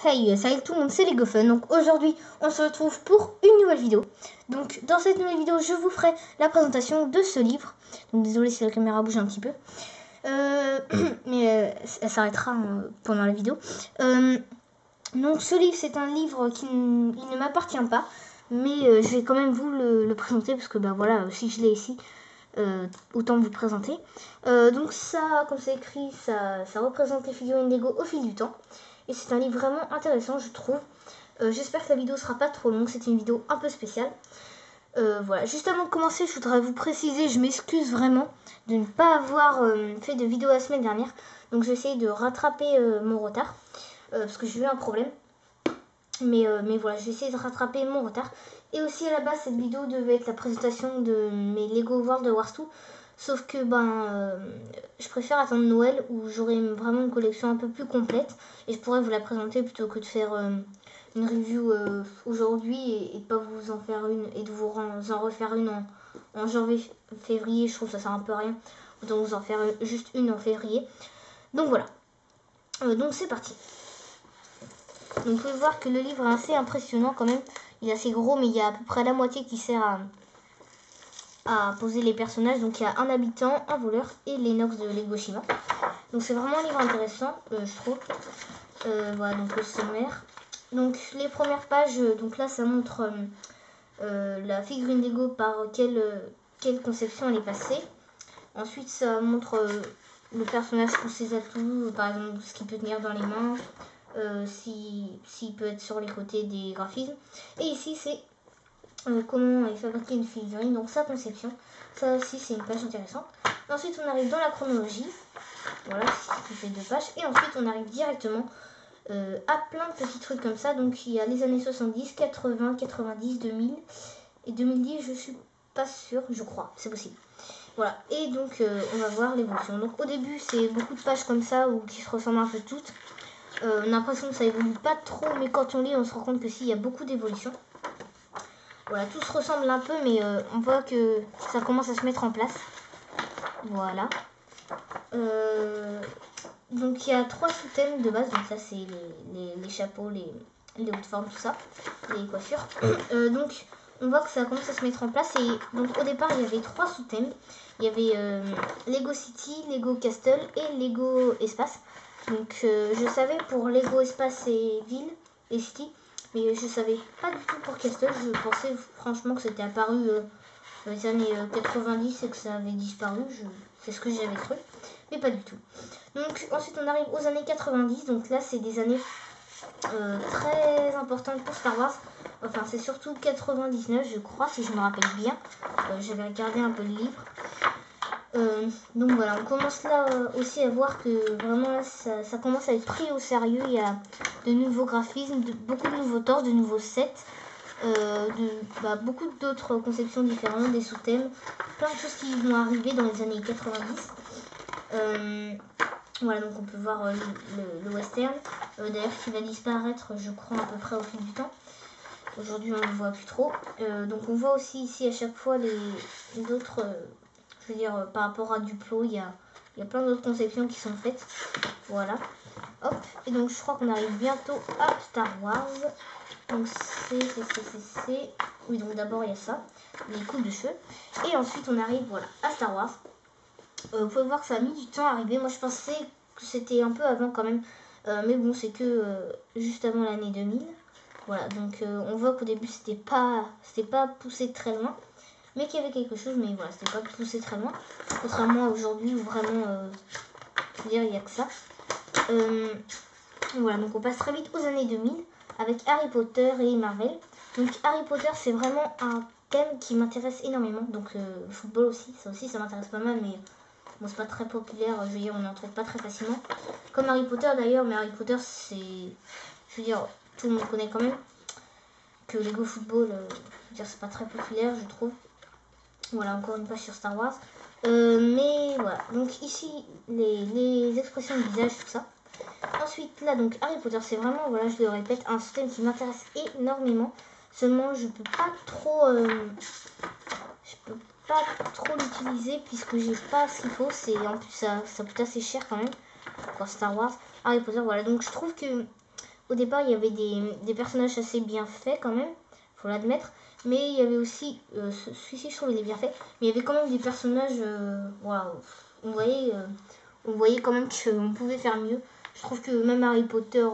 Salut tout le monde, c'est LegoFun. Donc aujourd'hui, on se retrouve pour une nouvelle vidéo. Donc dans cette nouvelle vidéo, je vous ferai la présentation de ce livre. Donc désolé si la caméra bouge un petit peu. Mais elle s'arrêtera pendant la vidéo. Donc ce livre, c'est un livre qui ne m'appartient pas. Mais je vais quand même vous le présenter parce que bah voilà, si je l'ai ici, autant vous le présenter. Donc ça, comme c'est écrit, ça représente les figurines Lego au fil du temps. Et c'est un livre vraiment intéressant, je trouve. J'espère que la vidéo sera pas trop longue, c'est une vidéo un peu spéciale. Voilà, juste avant de commencer, je voudrais vous préciser, je m'excuse vraiment de ne pas avoir fait de vidéo la semaine dernière. Donc je vais essayer de rattraper mon retard, parce que j'ai eu un problème. Mais voilà, je vais essayer de rattraper mon retard. Et aussi à la base, cette vidéo devait être la présentation de mes Lego World Wars 2. Sauf que je préfère attendre Noël où j'aurai vraiment une collection un peu plus complète. Et je pourrais vous la présenter plutôt que de faire une review aujourd'hui et de pas vous en faire une et de vous en refaire une en janvier, février. Je trouve que ça sert un peu à rien. Autant vous en faire juste une en février. Donc voilà. Donc c'est parti. Donc vous pouvez voir que le livre est assez impressionnant quand même. Il est assez gros, mais il y a à peu près la moitié qui sert à poser les personnages. Donc il y a un habitant, un voleur et l'Enox de Legoshima. Donc c'est vraiment un livre intéressant, je trouve. Voilà, donc le sommaire. Donc les premières pages, donc là ça montre la figurine Lego par quelle conception elle est passée. Ensuite ça montre le personnage sous ses atouts, par exemple ce qu'il peut tenir dans les mains. S'il peut être sur les côtés des graphismes. Et ici c'est comment est fabriquée une figurine, donc sa conception. Ça aussi c'est une page intéressante. Ensuite on arrive dans la chronologie, voilà, qui fait 2 pages. Et ensuite on arrive directement à plein de petits trucs comme ça. Donc il y a les années 70, 80, 90, 2000 et 2010, je suis pas sûre, je crois, c'est possible. Voilà, et donc on va voir l'évolution. Donc au début c'est beaucoup de pages comme ça ou qui se ressemblent un peu toutes. On a l'impression que ça évolue pas trop, mais quand on lit, on se rend compte que si, il y a beaucoup d'évolution. Voilà, tout se ressemble un peu, mais on voit que ça commence à se mettre en place. Voilà. Donc il y a 3 sous-thèmes de base, donc ça c'est les chapeaux, les hautes formes, tout ça, les coiffures. Donc on voit que ça commence à se mettre en place, et donc au départ il y avait 3 sous-thèmes. Il y avait Lego City, Lego Castle et Lego Espace. Donc je savais pour Lego Espace et Ville et City, mais je savais pas du tout pour Castle. Je pensais franchement que c'était apparu dans les années 90 et que ça avait disparu. C'est ce que j'avais cru, mais pas du tout. Donc ensuite on arrive aux années 90, donc là c'est des années très importantes pour Star Wars. Enfin c'est surtout 99 je crois, si je me rappelle bien. J'avais regardé un peu le livre. Donc voilà, on commence là aussi à voir que vraiment là ça commence à être pris au sérieux. Il y a de nouveaux graphismes, beaucoup de nouveaux torses, de nouveaux sets, beaucoup d'autres conceptions différentes, des sous-thèmes, plein de choses qui vont arriver dans les années 90. Voilà, donc on peut voir le western, d'ailleurs qui va disparaître je crois à peu près au fil du temps. Aujourd'hui on ne le voit plus trop. Donc on voit aussi ici à chaque fois les autres... je veux dire, par rapport à Duplo, il y a plein d'autres conceptions qui sont faites. Voilà. Hop. Et donc, je crois qu'on arrive bientôt à Star Wars. Donc, oui, donc d'abord, il y a ça. Les coupes de cheveux. Et ensuite, on arrive, voilà, à Star Wars. Vous pouvez voir que ça a mis du temps à arriver. Moi, je pensais que c'était un peu avant quand même. Mais bon, c'est que juste avant l'année 2000. Voilà. Donc, on voit qu'au début, c'était pas poussé très loin. Mais qu'il y avait quelque chose, mais voilà, c'était pas poussé très loin. Contrairement à aujourd'hui où vraiment, je veux dire, il n'y a que ça. Voilà, donc on passe très vite aux années 2000 avec Harry Potter et Marvel. Donc Harry Potter, c'est vraiment un thème qui m'intéresse énormément. Donc le football aussi, ça m'intéresse pas mal, mais bon, c'est pas très populaire. Je veux dire, on n'en trouve pas très facilement. Comme Harry Potter d'ailleurs, mais Harry Potter, c'est, je veux dire, tout le monde connaît quand même. Que Lego Football, je veux dire, c'est pas très populaire, je trouve. Voilà, encore une page sur Star Wars. Mais voilà, donc ici, les expressions de visage, tout ça. Ensuite, là, donc Harry Potter, c'est vraiment, voilà, je le répète, un système qui m'intéresse énormément. Seulement, je peux pas trop l'utiliser puisque j'ai pas ce qu'il faut. C'est en plus, ça coûte assez cher quand même pour Star Wars. Harry Potter, voilà, donc je trouve que au départ, il y avait des personnages assez bien faits quand même, faut l'admettre. Mais il y avait aussi, celui-ci je trouve il est bien fait, mais il y avait quand même des personnages, voilà, on voyait quand même qu'on pouvait faire mieux. Je trouve que même Harry Potter,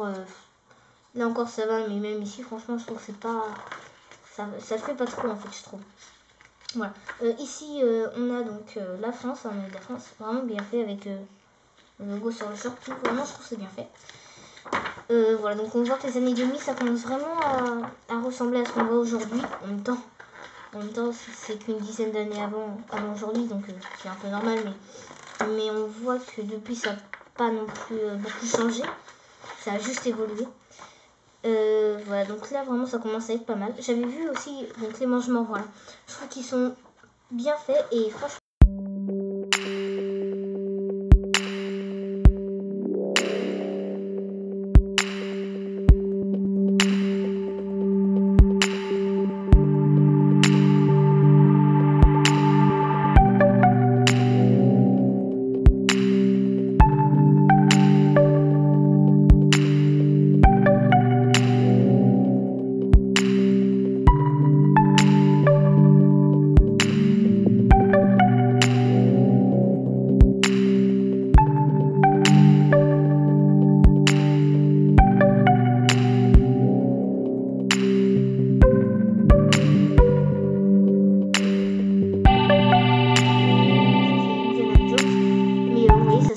là encore ça va, mais même ici franchement je trouve que c'est pas, ça le fait pas trop en fait je trouve. Voilà. Ici on a donc la France, on a de la France, vraiment bien fait avec le logo sur le short, tout, vraiment je trouve que c'est bien fait. Voilà, donc on voit que les années 2000 ça commence vraiment à ressembler à ce qu'on voit aujourd'hui. En même temps c'est qu'une dizaine d'années avant aujourd'hui, donc c'est un peu normal, mais on voit que depuis ça n'a pas non plus beaucoup changé, ça a juste évolué. Voilà, donc là vraiment ça commence à être pas mal. J'avais vu aussi donc les mangements, voilà, je trouve qu'ils sont bien faits et franchement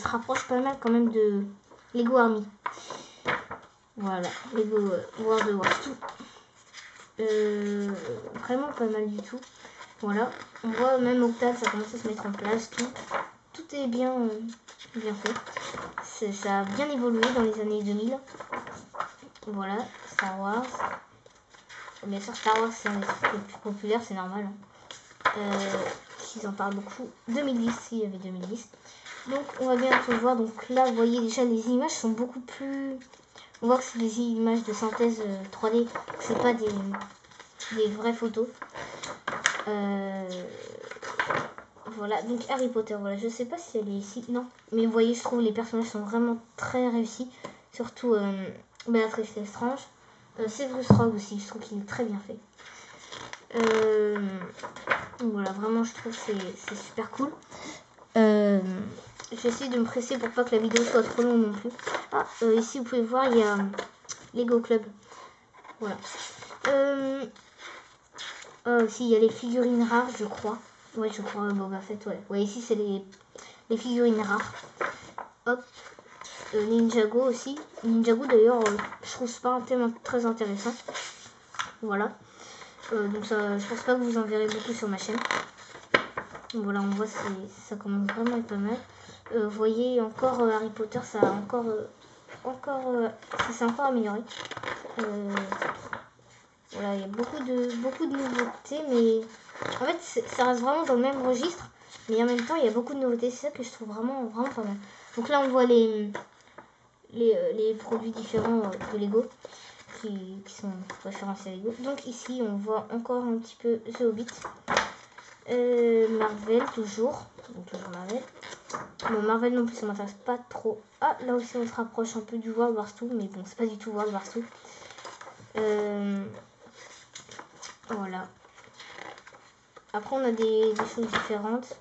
rapproche pas mal quand même de Lego Army. Voilà, Lego World of Warcraft. Vraiment pas mal du tout. Voilà, on voit même Octave, ça commence à se mettre en place, tout est bien, bien fait. Ça a bien évolué dans les années 2000. Voilà, Star Wars. Bien sûr, Star Wars c'est un des trucs les plus populaires, c'est normal. Ils en parlent beaucoup. 2010, il y avait 2010. Donc on va bientôt voir. Donc là vous voyez déjà les images sont beaucoup plus, on voit que c'est des images de synthèse 3D, c'est pas des vraies photos. Voilà, donc Harry Potter, voilà, je sais pas si elle est ici, non, mais vous voyez je trouve les personnages sont vraiment très réussis, surtout Bellatrix Lestrange, Severus Rogue aussi, je trouve qu'il est très bien fait. Voilà, vraiment je trouve que c'est super cool. J'essaie de me presser pour pas que la vidéo soit trop longue non plus. Ici vous pouvez voir il y a Lego Club. Voilà. Aussi il y a les figurines rares je crois. Ouais je crois Boba Fett ouais. Ouais ici c'est les figurines rares. Hop. Ninjago aussi. Ninjago d'ailleurs je trouve pas un thème très intéressant. Voilà. Donc ça, je pense pas que vous en verrez beaucoup sur ma chaîne. Voilà, on voit ça commence vraiment à être pas mal. Vous voyez encore Harry Potter, ça a ça s'est encore amélioré. Voilà, il y a beaucoup de nouveautés, mais en fait ça reste vraiment dans le même registre, mais en même temps il y a beaucoup de nouveautés. C'est ça que je trouve vraiment pas mal. Donc là on voit les produits différents de Lego qui sont référencés à Lego. Donc ici on voit encore un petit peu The Hobbit. Marvel toujours. Donc toujours Marvel. Bon Marvel non plus ça m'intéresse pas trop. Ah là aussi on se rapproche un peu du World War 2, mais bon c'est pas du tout World War 2. Voilà. Après on a des choses différentes.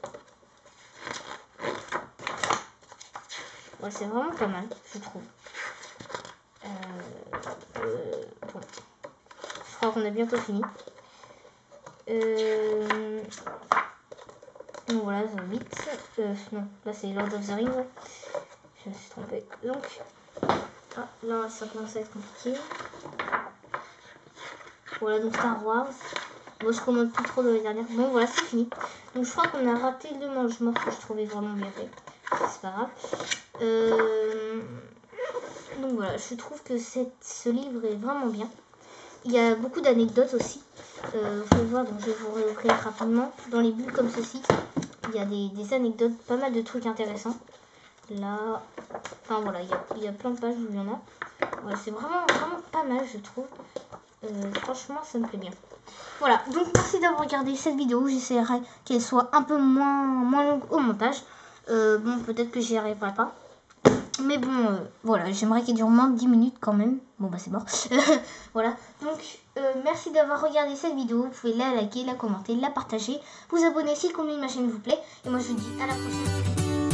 Ouais, c'est vraiment pas mal je trouve. Bon. Je crois qu'on a bientôt fini. Donc voilà, The Hobbit. Non, là c'est Lord of the Rings. Je me suis trompée. Donc, là ça commence à être compliqué. Voilà, donc Star Wars. Moi je commande plus trop de la dernière. Bon voilà, c'est fini. Donc je crois qu'on a raté le mange-mort que je trouvais vraiment bien fait. C'est pas grave. Donc voilà, je trouve que ce livre est vraiment bien. Il y a beaucoup d'anecdotes aussi. Vous pouvez voir, donc je vais vous réouvrir rapidement. Dans les bulles comme ceci, il y a des anecdotes, pas mal de trucs intéressants. Là, enfin voilà, il y a plein de pages où il y en a. Voilà, c'est vraiment pas mal, je trouve. Franchement, ça me plaît bien. Voilà, donc merci d'avoir regardé cette vidéo. J'essaierai qu'elle soit un peu moins longue au montage. Bon, peut-être que j'y arriverai pas. Mais bon, voilà, j'aimerais qu'il dure moins de 10 minutes quand même. Bon bah c'est mort. Voilà, donc merci d'avoir regardé cette vidéo. Vous pouvez la liker, la commenter, la partager, vous abonner si le contenu de ma chaîne vous plaît. Et moi je vous dis à la prochaine.